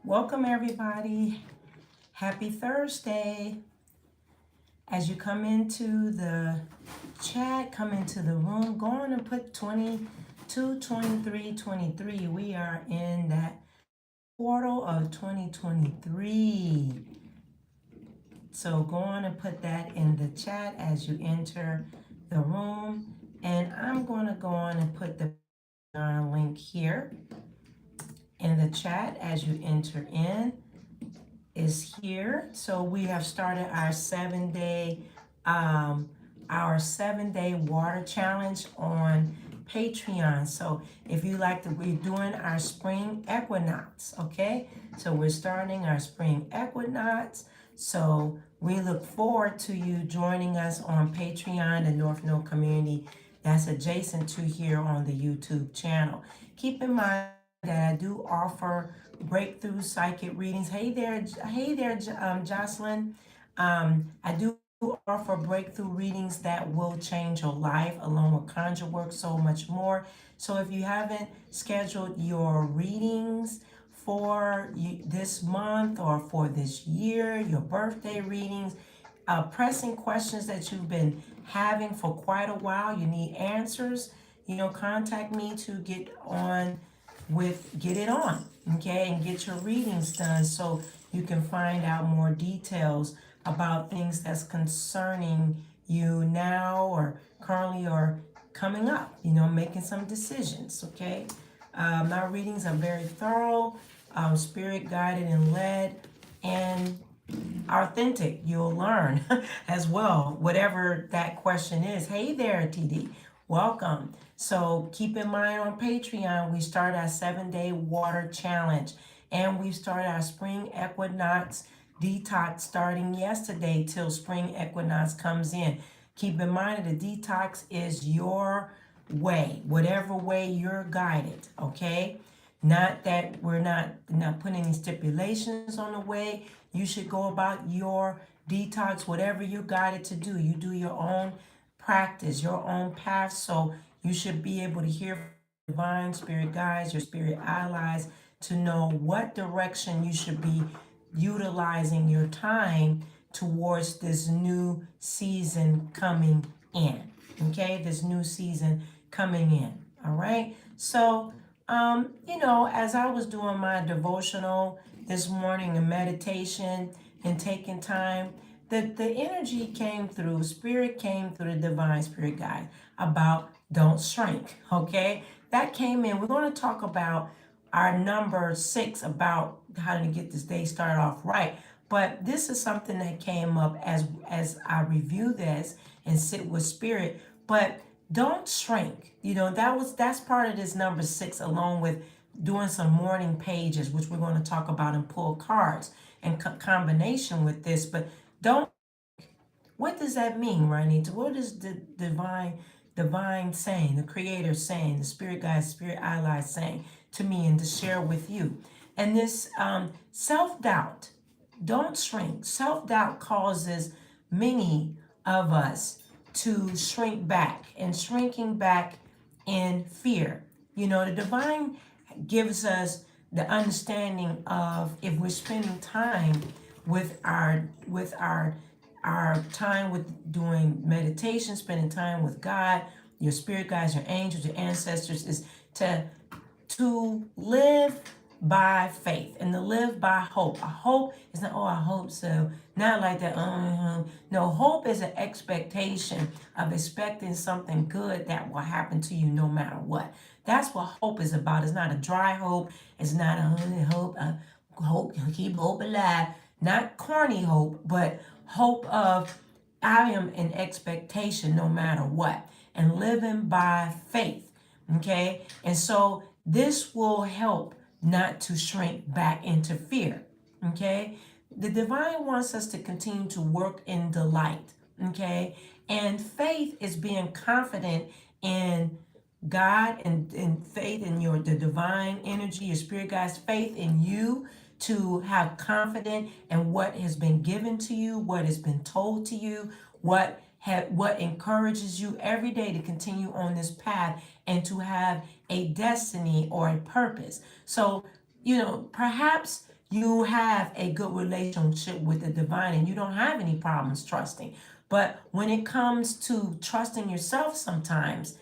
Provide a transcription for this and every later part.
Welcome everybody. Happy Thursday. As you come into the chat, come into the room, go on and put 22, 23, 23. We are in that portal of 2023. So go on and put that in the chat as you enter the room. And I'm going to go on and put the link here in the chat as you enter in. Is here. So we have started our 7-day water challenge on Patreon. So if you like to, we're doing our spring equinox. Okay, so we're starting our spring equinox. So we look forward to you joining us on Patreon, the North Node community that's adjacent to here on the YouTube channel. Keep in mind that I do offer breakthrough psychic readings. Hey there, Jocelyn. I do offer breakthrough readings that will change your life, along with conjure work, so much more. So if you haven't scheduled your readings for this month or for this year, your birthday readings, pressing questions that you've been having for quite a while, you need answers, contact me to get it on, okay, and get your readings done so you can find out more details about things that's concerning you now or currently or coming up, making some decisions, okay? My readings are very thorough, spirit guided and led, and authentic. You'll learn as well, whatever that question is. Hey there, TD. Welcome. So keep in mind on Patreon, we start our 7-day water challenge, and we start our spring equinox detox starting yesterday till spring equinox comes in. Keep in mind that the detox is your way, whatever way you're guided, okay? Not that we're not putting any stipulations on the way you should go about your detox, whatever you're guided to do. You do your own practice, your own path, so you should be able to hear from divine spirit guides, your spirit allies, to know what direction you should be utilizing your time towards this new season coming in. Okay, this new season coming in. All right. So, as I was doing my devotional this morning and meditation and taking time, the energy came through, spirit came through the divine spirit guide about don't shrink. Okay, that came in. We're going to talk about our number 6, about how to get this day started off right. But this is something that came up as I review this and sit with spirit. But don't shrink. That's part of this number 6, along with doing some morning pages, which we're going to talk about and pull cards in combination with this. But don't. What does that mean, Ronnita? What is the divine saying, the creator saying, the spirit guide, spirit ally saying to me and to share with you? And this self-doubt, don't shrink. Self-doubt causes many of us to shrink back, and shrinking back in fear. The divine gives us the understanding of, if we're spending time with our time with doing meditation, spending time with God, your spirit guides, your angels, your ancestors, is to live by faith and to live by hope. A hope is not, I hope so. Not like that. No, hope is an expectation of expecting something good that will happen to you no matter what. That's what hope is about. It's not a dry hope. It's not a hope, keep hope alive. Not corny hope, but hope of I am in expectation no matter what, and living by faith. Okay, and so this will help not to shrink back into fear. Okay, the divine wants us to continue to work in delight. Okay, and faith is being confident in God, and faith in the divine energy, your spirit guides, faith in you to have confidence in what has been given to you, what has been told to you, what encourages you every day to continue on this path and to have a destiny or a purpose. So, perhaps you have a good relationship with the divine and you don't have any problems trusting. But when it comes to trusting yourself sometimes,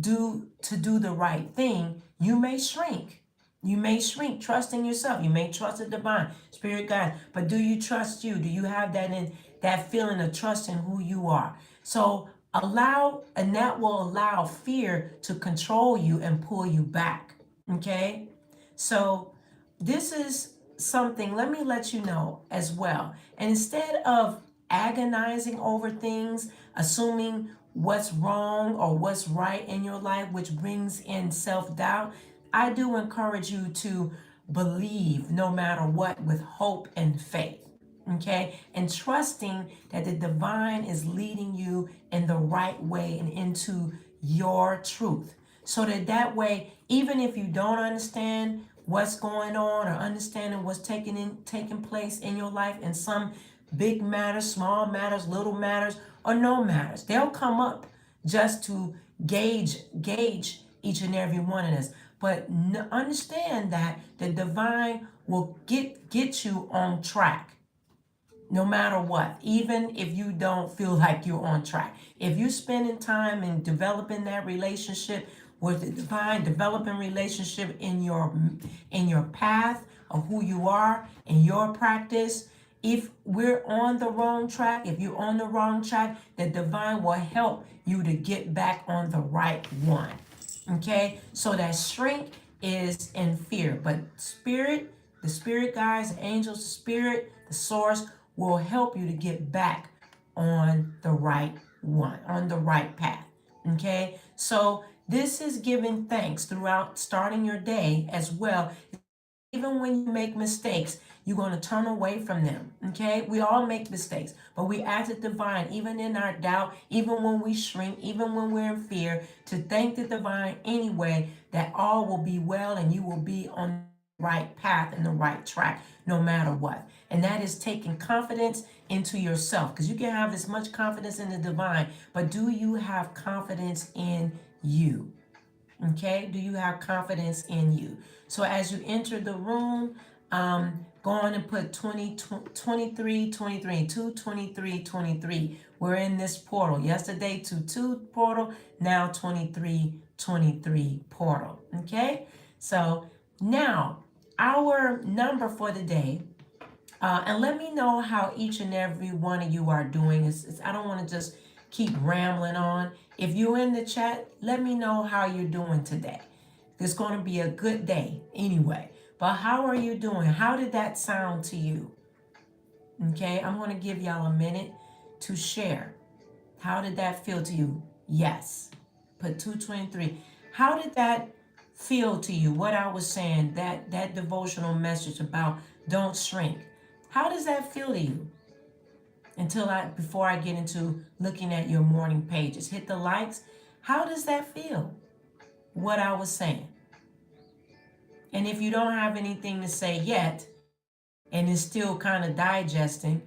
do the right thing, you may shrink. You may shrink trusting yourself. You may trust the divine spirit guide, but do you trust you? Do you have that feeling of trust in who you are? So and that will allow fear to control you and pull you back. Okay? So this is something, let me let you know as well. And instead of agonizing over things, assuming what's wrong or what's right in your life, which brings in self-doubt, I do encourage you to believe no matter what with hope and faith. Okay, and trusting that the divine is leading you in the right way and into your truth, so that way, even if you don't understand what's going on or understanding what's taking place in your life in some big matters, small matters, little matters, or no matters, they'll come up just to gauge each and every one of us. But understand that the divine will get you on track no matter what, even if you don't feel like you're on track. If you're spending time in developing that relationship with the divine, developing relationship in your path of who you are, in your practice, if we're on the wrong track, if you're on the wrong track, the divine will help you to get back on the right one. Okay? So that shrink is in fear, but the spirit guides, the angels, the spirit, the source will help you to get back on the right one, on the right path. Okay? So this is giving thanks throughout starting your day as well. Even when you make mistakes, you're going to turn away from them. Okay? We all make mistakes, but we ask the divine, even in our doubt, even when we shrink, even when we're in fear, to thank the divine anyway, that all will be well and you will be on the right path and the right track no matter what. And that is taking confidence into yourself, because you can have as much confidence in the divine, but do you have confidence in you? Okay, do you have confidence in you? So as you enter the room, go on and put 23, 23, 2, 23, 23. We're in this portal. Yesterday, 2 portal, now 23, 23 portal. Okay, so now our number for the day, and let me know how each and every one of you are doing. I don't want to just keep rambling on. If you're in the chat, let me know how you're doing today. It's going to be a good day anyway. But how are you doing? How did that sound to you? Okay, I'm going to give y'all a minute to share. How did that feel to you? Yes. Put 223. How did that feel to you? What I was saying, that devotional message about don't shrink. How does that feel to you? Before I get into looking at your morning pages, hit the likes. How does that feel? What I was saying. And if you don't have anything to say yet, and it's still kind of digesting,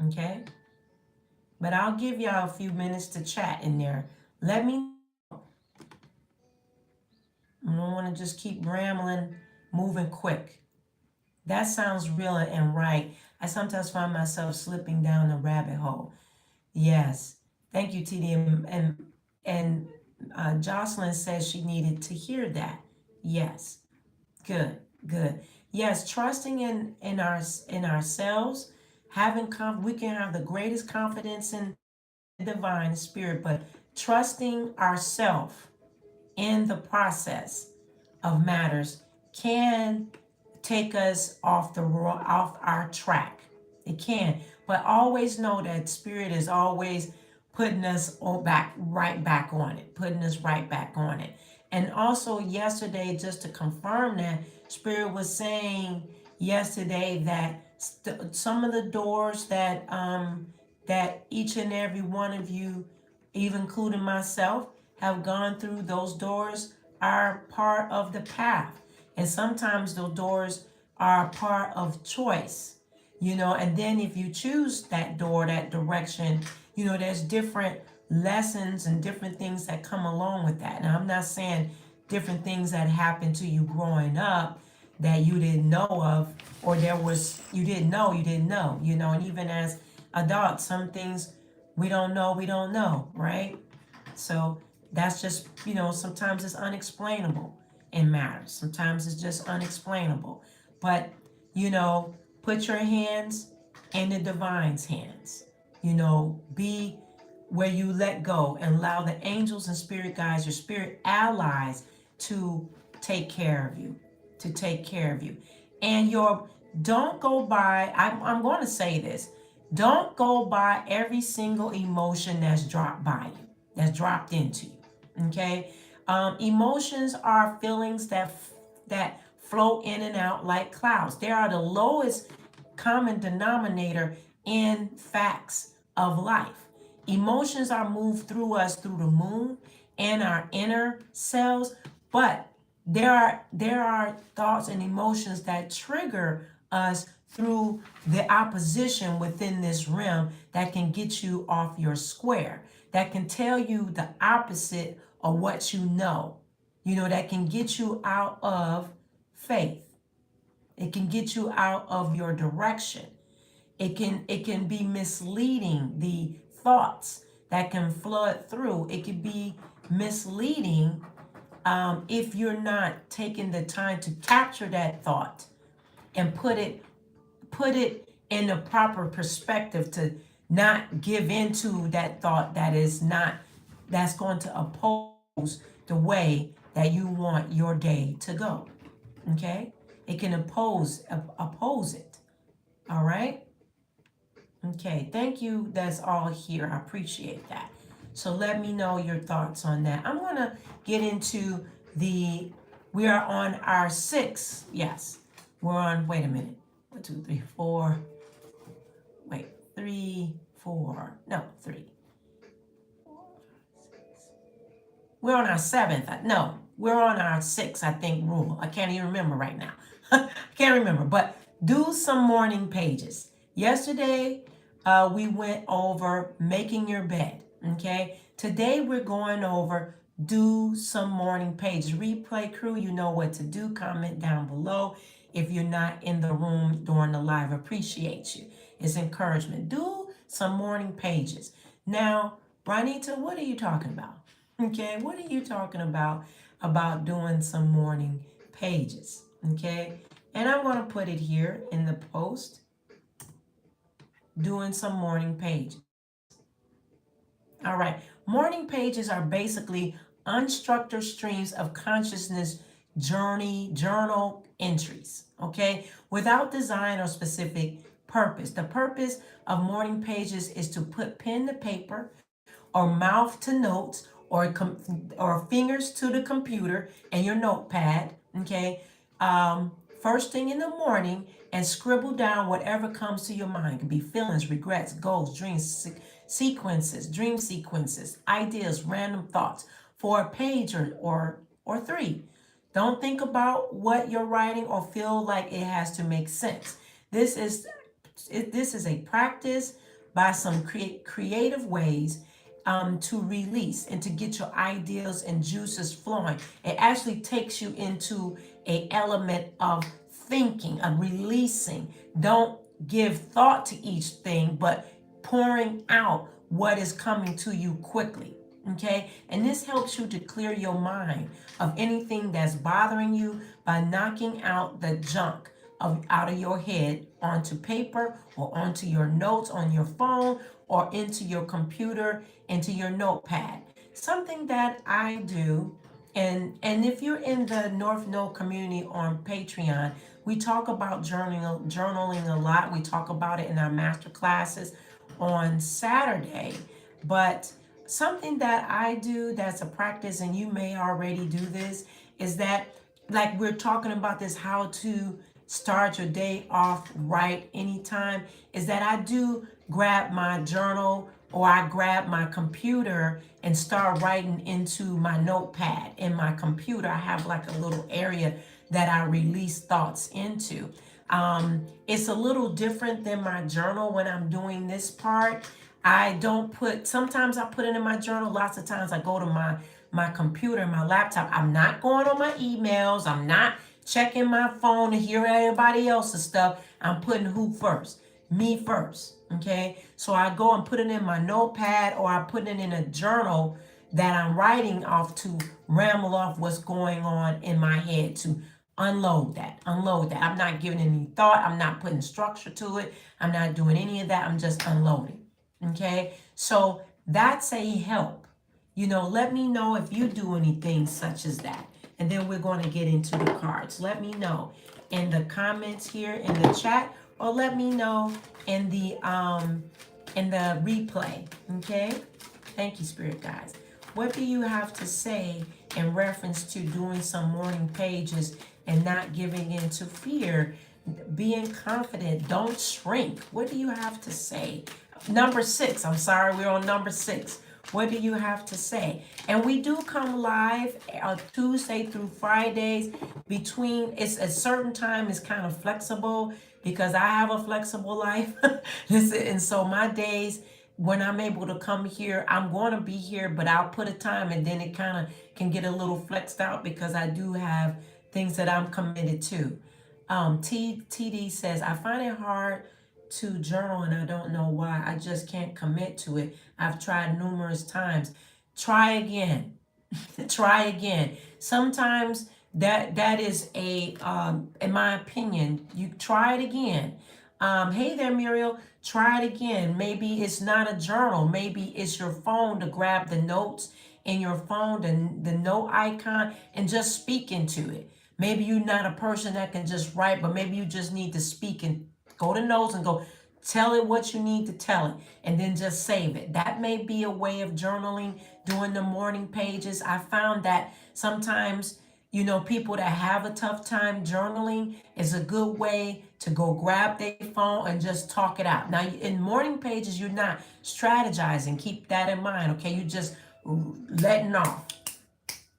okay? But I'll give y'all a few minutes to chat in there. Let me know. I don't want to just keep rambling, moving quick. That sounds real and right. I sometimes find myself slipping down the rabbit hole. Yes. Thank you, TD. And Jocelyn says she needed to hear that. Yes. Good. Good. Yes. Trusting in ourselves, we can have the greatest confidence in the divine spirit, but trusting ourselves in the process of matters can take us off our track. It can, but always know that spirit is always putting us right back on it, putting us right back on it. And also yesterday, just to confirm that, spirit was saying yesterday that some of the doors that each and every one of you, even including myself, have gone through, those doors are part of the path. And sometimes those doors are part of choice, and then if you choose that door, that direction, there's different lessons and different things that come along with that. Now, I'm not saying different things that happened to you growing up that you didn't know of, or you didn't know, and even as adults, some things we don't know, right? So that's just, sometimes it's unexplainable in matters. Sometimes it's just unexplainable. But, put your hands in the divine's hands. Be where you let go and allow the angels and spirit guides, your spirit allies, to take care of you. And don't go by, I'm going to say this, don't go by every single emotion that's dropped by you, that's dropped into you. Okay? Emotions are feelings that flow in and out like clouds. They are the lowest common denominator in facts of life. Emotions are moved through us through the moon and our inner selves, but there are thoughts and emotions that trigger us through the opposition within this realm that can get you off your square, that can tell you the opposite of what you know, that can get you out of faith. It can get you out of your direction. It can be misleading, the thoughts that can flood through. It can be misleading if you're not taking the time to capture that thought and put it in the proper perspective, to not give into that thought that's going to oppose the way that you want your day to go. Okay? It can oppose it. All right? Okay, thank you. That's all here. I appreciate that. So let me know your thoughts on that. I'm going to get into we are on our 6th. Yes. We're on, wait a minute. 1, 2, 3, 4. Wait, 3, 4. No, 3. We're on our 7th. No, we're on our 6th, I think, rule. I can't even remember right now. I can't remember, but do some morning pages. Yesterday, we went over making your bed, okay? Today, we're going over do some morning pages. Replay crew, you know what to do. Comment down below if you're not in the room during the live. Appreciate you. It's encouragement. Do some morning pages. Now, Ronnita, what are you talking about? Okay, what are you talking about doing some morning pages? Okay, and I'm going to put it here in the post, doing some morning pages. All right, morning pages are basically unstructured streams of consciousness journal entries, okay, without design or specific purpose. The purpose of morning pages is to put pen to paper or mouth to notes or fingers to the computer and your notepad, okay, first thing in the morning, and scribble down whatever comes to your mind. It could be feelings, regrets, goals, dreams, dream sequences, ideas, random thoughts, for a page or 3. Don't think about what you're writing or feel like it has to make sense. This is a practice by some creative ways to release and to get your ideas and juices flowing. It actually takes you into an element of thinking, of releasing. Don't give thought to each thing, but pouring out what is coming to you quickly. Okay, and this helps you to clear your mind of anything that's bothering you by knocking out the junk out of your head onto paper or onto your notes on your phone or into your computer, into your notepad. Something that I do, and if you're in the North Node community on Patreon, we talk about journaling a lot. We talk about it in our master classes on Saturday. But something that I do that's a practice, and you may already do this, is that, like we're talking about this, how to start your day off right anytime, is that I do grab my journal or I grab my computer and start writing into my notepad in my computer. I have like a little area that I release thoughts into. It's a little different than my journal when I'm doing this part. I don't put, sometimes I put it in my journal. Lots of times I go to my computer, my laptop. I'm not going on my emails. I'm not checking my phone to hear everybody else's stuff. I'm putting who first? Me first. Okay. So I go and put it in my notepad, or I put it in a journal that I'm writing off to ramble off what's going on in my head, to unload that. I'm not giving any thought. I'm not putting structure to it. I'm not doing any of that. I'm just unloading. Okay. So that's a help. Let me know if you do anything such as that. And then we're going to get into the cards. Let me know in the comments here in the chat, or let me know in the replay. Okay? Thank you, Spirit guides. What do you have to say in reference to doing some morning pages and not giving in to fear, being confident, don't shrink? What do you have to say? Number 6, I'm sorry, we're on number 6. What do you have to say? And we do come live Tuesday through Fridays. It's a certain time is kind of flexible because I have a flexible life. And so my days, when I'm able to come here, I'm going to be here, but I'll put a time, and then it kind of can get a little flexed out because I do have things that I'm committed to. TD says, I find it hard to journal and I don't know why. I just can't commit to it. I've tried numerous times. Try again. Try again. Sometimes that is in my opinion, you try it again. Hey there, Muriel. Try it again. Maybe it's not a journal. Maybe it's your phone, to grab the notes in your phone, the note icon, and just speak into it. Maybe you're not a person that can just write, but maybe you just need to speak and go to notes and go tell it what you need to tell it, and then just save it. That may be a way of journaling, doing the morning pages. I found that sometimes, people that have a tough time journaling, is a good way to go grab their phone and just talk it out. Now, in morning pages, you're not strategizing. Keep that in mind, okay? You're just letting off.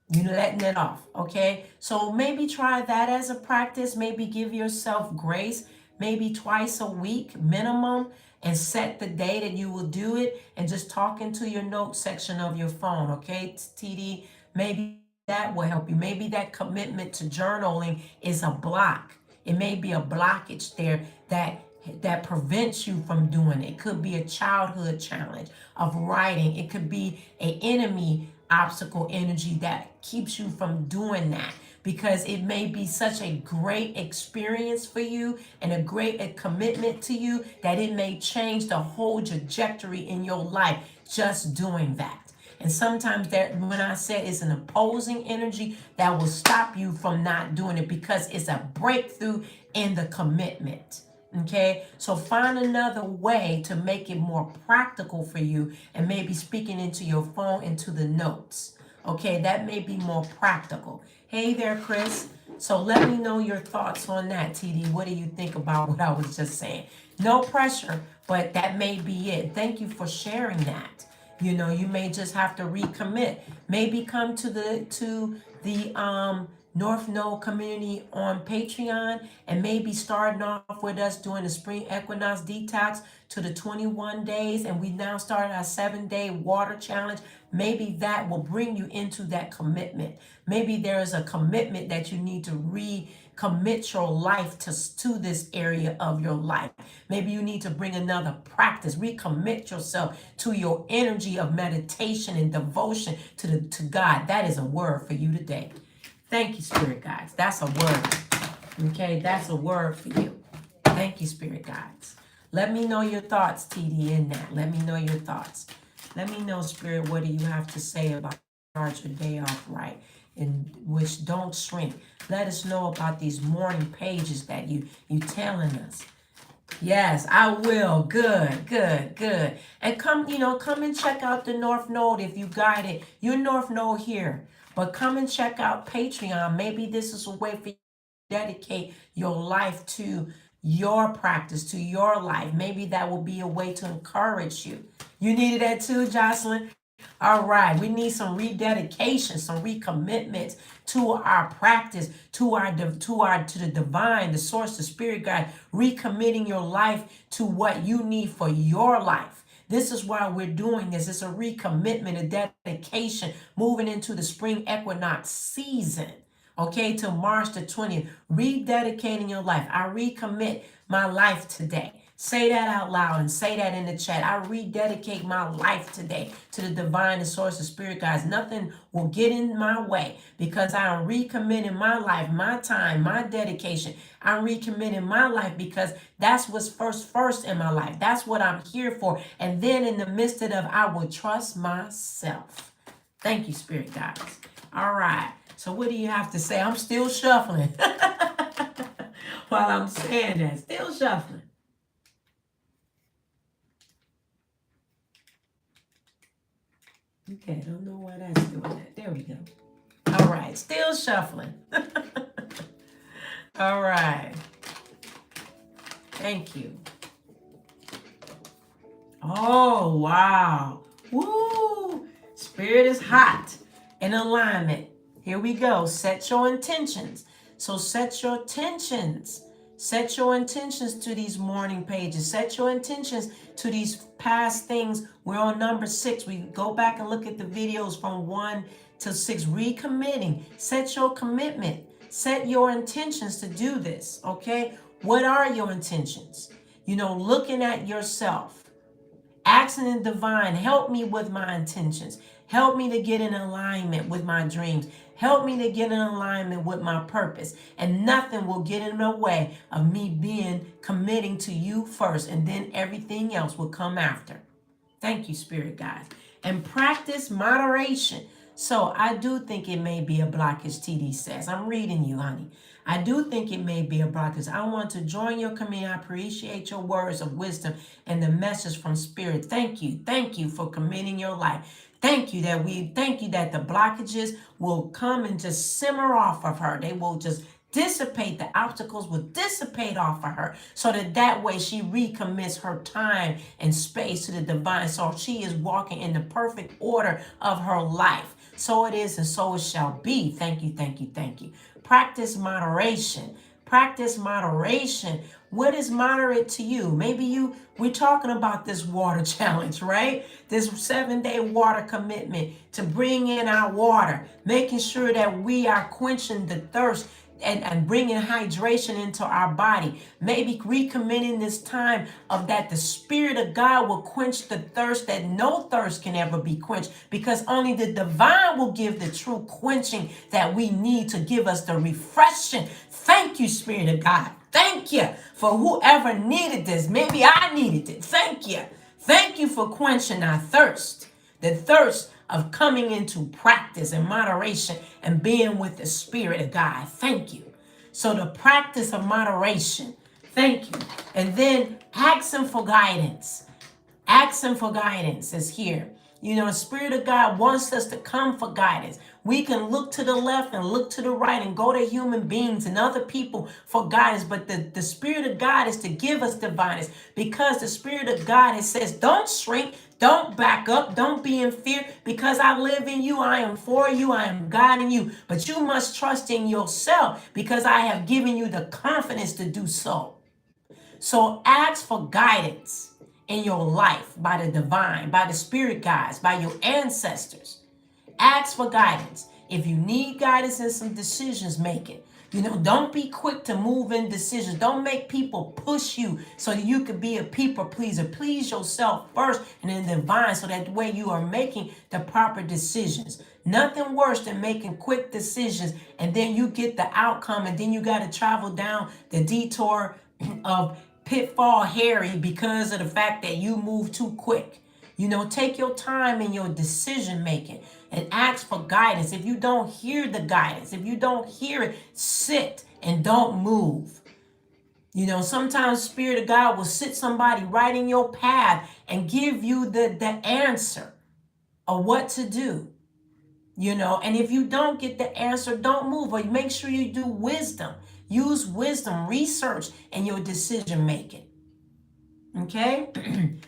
You're letting it off, okay? So maybe try that as a practice. Maybe give yourself grace, maybe twice a week minimum, and set the day that you will do it, and just talk into your notes section of your phone, okay, TD? Maybe that will help you. Maybe that commitment to journaling is a block. It may be a blockage there that prevents you from doing it. It could be a childhood challenge of writing. It could be an enemy obstacle energy that keeps you from doing that, because it may be such a great experience for you and a great commitment to you that it may change the whole trajectory in your life just doing that. And sometimes that, when I said it's an opposing energy that will stop you from not doing it, because it's a breakthrough in the commitment. Okay, so find another way to make it more practical for you, and maybe speaking into your phone, into the notes. Okay, that may be more practical. Hey there, Chris. So let me know your thoughts on that, TD. What do you think about what I was just saying? No pressure, but that may be it. Thank you for sharing that. You may just have to recommit. Maybe come to the North Node community on Patreon, and maybe starting off with us doing the spring equinox detox to the 21 days, and we now started our 7-day water challenge. Maybe that will bring you into that commitment. Maybe there is a commitment that you need to recommit your life to this area of your life. Maybe you need to bring another practice, recommit yourself to your energy of meditation and devotion to God. That is a word for you today. Thank you, Spirit Guides. That's a word. Okay, that's a word for you. Thank you, Spirit Guides. Let me know your thoughts, TD, in that. Let me know your thoughts. Let me know, Spirit, what do you have to say about start your day off right, and which don't shrink. Let us know about these morning pages that you telling us. Yes, I will. Good, good, good. And come and check out the North Node if you got it. You're North Node here. But come and check out Patreon. Maybe this is a way for you to dedicate your life to your practice, to your life. Maybe that will be a way to encourage you. You needed that too, Jocelyn? All right, we need some rededication, some recommitment to our practice, to the divine, the source, the spirit guide, recommitting your life to what you need for your life. This is why we're doing this. It's a recommitment, a dedication, moving into the spring equinox season. Okay, till March the 20th. Rededicating your life. I recommit my life today. Say that out loud and say that in the chat. I rededicate my life today to the divine and source of spirit, guys. Nothing will get in my way because I am recommitting my life, my time, my dedication. I'm recommitting my life because that's what's first in my life. That's what I'm here for. And then in the midst of it, I will trust myself. Thank you, spirit guys. All right. So what do you have to say? I'm still shuffling while I'm saying that. Still shuffling. Okay, I don't know why that's doing that. There we go. All right, still shuffling. All right. Thank you. Oh, wow. Woo! Spirit is hot. In alignment. Here we go. Set your intentions. So set your intentions. Set your intentions to these morning pages. Set your intentions to these past things. We're on number 6. We go back and look at the videos from 1 to 6. Recommitting. Set your commitment. Set your intentions to do this. Okay? What are your intentions? You know, looking at yourself. Asking the divine, help me with my intentions. Help me to get in alignment with my dreams. Help me to get in alignment with my purpose. And nothing will get in the way of me committing to you first. And then everything else will come after. Thank you, spirit guides. And practice moderation. So I do think it may be a blockage, TD says. I'm reading you, honey. I do think it may be a blockage. I want to join your community. I appreciate your words of wisdom and the message from spirit. Thank you. Thank you for committing your life. Thank you that the blockages will come and just simmer off of her. They will just dissipate. The obstacles will dissipate off of her so that way she recommits her time and space to the divine. So she is walking in the perfect order of her life. So it is and so it shall be. Thank you, thank you, thank you. Practice moderation. Practice moderation. What is moderate to you? Maybe we're talking about this water challenge, right? This 7-day water commitment to bring in our water, making sure that we are quenching the thirst and bringing hydration into our body. Maybe recommitting this time of that the Spirit of God will quench the thirst that no thirst can ever be quenched, because only the divine will give the true quenching that we need to give us the refreshing. Thank you, Spirit of God. Thank you for whoever needed this. Maybe I needed it. Thank you. Thank you for quenching our thirst. The thirst of coming into practice and moderation and being with the Spirit of God. Thank you. So the practice of moderation. Thank you. And then asking for guidance. Asking for guidance is here. You know, the Spirit of God wants us to come for guidance. We can look to the left and look to the right and go to human beings and other people for guidance. But the Spirit of God is to give us the guidance, because the Spirit of God, it says, don't shrink, don't back up, don't be in fear, because I live in you. I am for you. I am guiding you. But you must trust in yourself, because I have given you the confidence to do so. So ask for guidance in your life by the divine, by the spirit guides, by your ancestors. Ask for guidance. If you need guidance in some decisions making, you know, don't be quick to move in decisions. Don't make people push you so that you could be a people pleaser. Please yourself first and then the divine, so that way you are making the proper decisions. Nothing worse than making quick decisions and then you get the outcome and then you got to travel down the detour of pitfall Harry because of the fact that you move too quick. You know, take your time in your decision making and ask for guidance. If you don't hear the guidance, if you don't hear it, sit and don't move. You know, sometimes Spirit of God will sit somebody right in your path and give you the answer of what to do. You know, and if you don't get the answer, don't move. But make sure you do wisdom. Use wisdom, research in your decision making. Okay?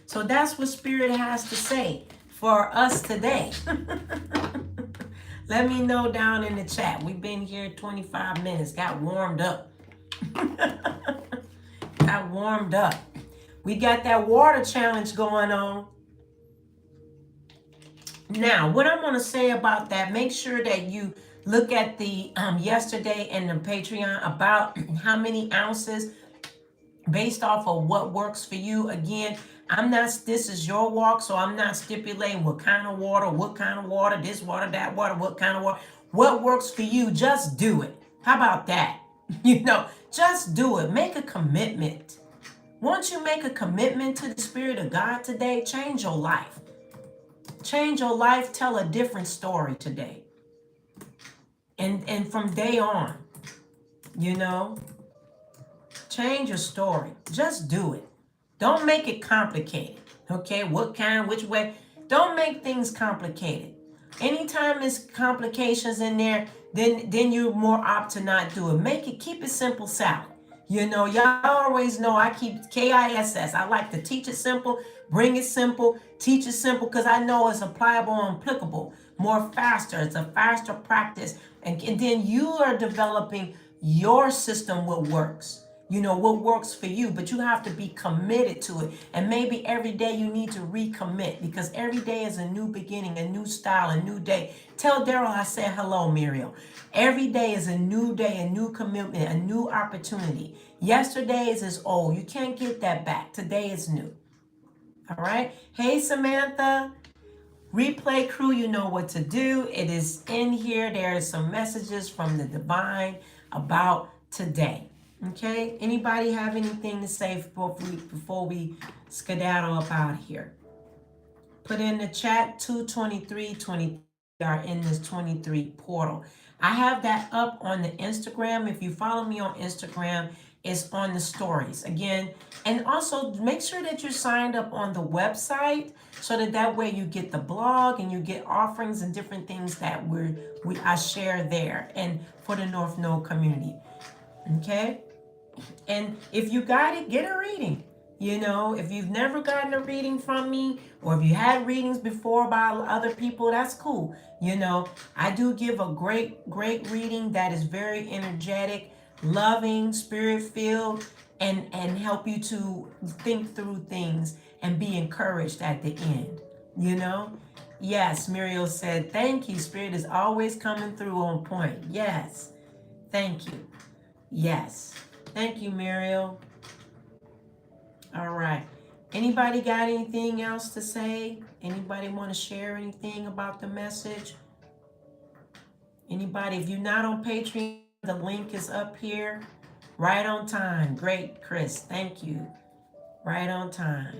So that's what Spirit has to say for us today. Let me know down in the chat. We've been here 25 minutes. Got warmed up. Got warmed up. We got that water challenge going on. Now, what I'm going to say about that, make sure that you look at the yesterday in the Patreon about how many ounces based off of what works for you. Again, I'm not, this is your walk, so I'm not stipulating what kind of water, this water, that water, what kind of water. What works for you, just do it. How about that? Just do it. Make a commitment. Once you make a commitment to the Spirit of God today, change your life. Change your life, tell a different story today. And from day on, change your story. Just do it. Don't make it complicated. Okay, what kind, which way? Don't make things complicated. Anytime there's complications in there, then you're more apt to not do it. Keep it simple salad. Y'all always know I keep KISS. I like to teach it simple, bring it simple, teach it simple, because I know it's applicable and applicable more faster. It's a faster practice. And then you are developing your system, what works. What works for you, but you have to be committed to it. And maybe every day you need to recommit, because every day is a new beginning, a new style, a new day. Tell Daryl I said hello, Muriel. Every day is a new day, a new commitment, a new opportunity. Yesterday is old. You can't get that back. Today is new. All right. Hey, Samantha. Replay crew, you know what to do. It is in here. There are some messages from the divine about today. Okay, anybody have anything to say before we skedaddle up out of here? Put in the chat 223 are in this 23 portal. I have that up on the Instagram. If you follow me on Instagram, it's on the stories again. And also make sure that you're signed up on the website, so that way you get the blog and you get offerings and different things that I share there and for the North Node community. Okay. And if you got it, get a reading. If you've never gotten a reading from me, or if you had readings before by other people, that's cool. I do give a great reading that is very energetic, loving, spirit-filled, and help you to think through things and be encouraged at the end. Yes, Muriel said, thank you. Spirit is always coming through on point. Yes. Thank you. Yes. Thank you, Muriel. All right. Anybody got anything else to say? Anybody want to share anything about the message? Anybody? If you're not on Patreon, the link is up here. Right on time. Great, Chris. Thank you. Right on time.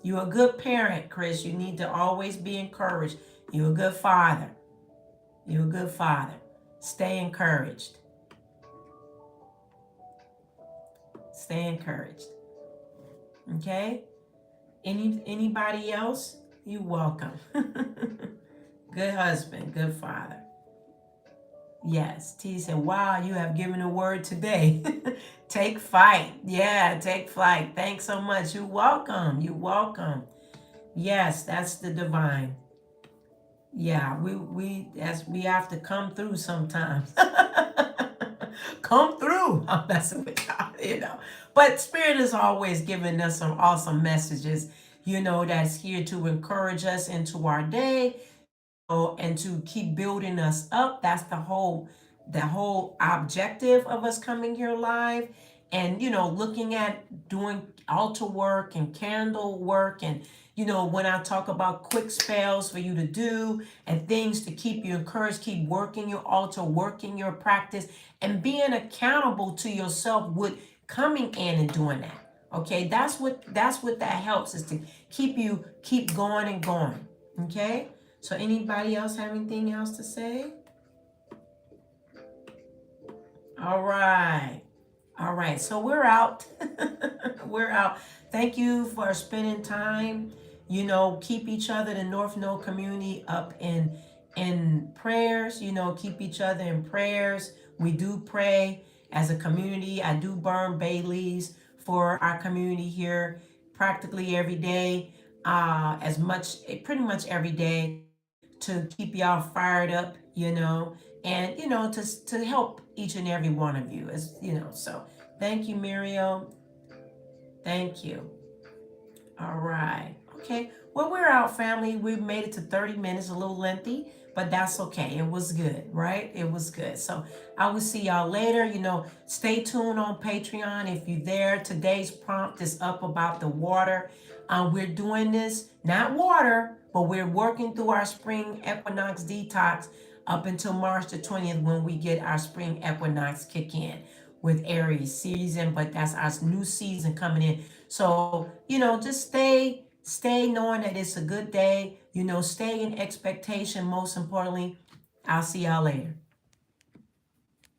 You're a good parent, Chris. You need to always be encouraged. You're a good father. You're a good father. Stay encouraged. Stay encouraged. Okay? Anybody else? You're welcome. Good husband, good father. Yes. T said, wow, you have given a word today. Take flight. Yeah, take flight. Thanks so much. You're welcome. You're welcome. Yes, that's the divine. Yeah, we have to come through sometimes. Come through. I'm messing with y'all, But Spirit is always giving us some awesome messages, that's here to encourage us into our day, and to keep building us up. That's the whole objective of us coming here live, and looking at doing altar work and candle work, and when I talk about quick spells for you to do and things to keep you encouraged, keep working your altar, working your practice, and being accountable to yourself with coming in and doing that. Okay, that's what that helps, is to keep going and going. Okay. So anybody else have anything else to say? All right. All right. So we're out. We're out. Thank you for spending time. Keep each other, the North Node community, up in prayers. Keep each other in prayers. We do pray as a community. I do burn bay leaves for our community here practically every day, pretty much every day, to keep y'all fired up, and to help each and every one of you, as so thank you, Muriel. Thank you. All right. Okay. Well, we're out, family. We made it to 30 minutes, a little lengthy, but that's okay. It was good, right? It was good. So I will see y'all later. Stay tuned on Patreon if you're there. Today's prompt is up about the water. We're doing this, not water, but we're working through our spring equinox detox up until March the 20th when we get our spring equinox kick in with Aries season, but that's our new season coming in. So, just stay knowing that it's a good day, stay in expectation most importantly. I'll see y'all later.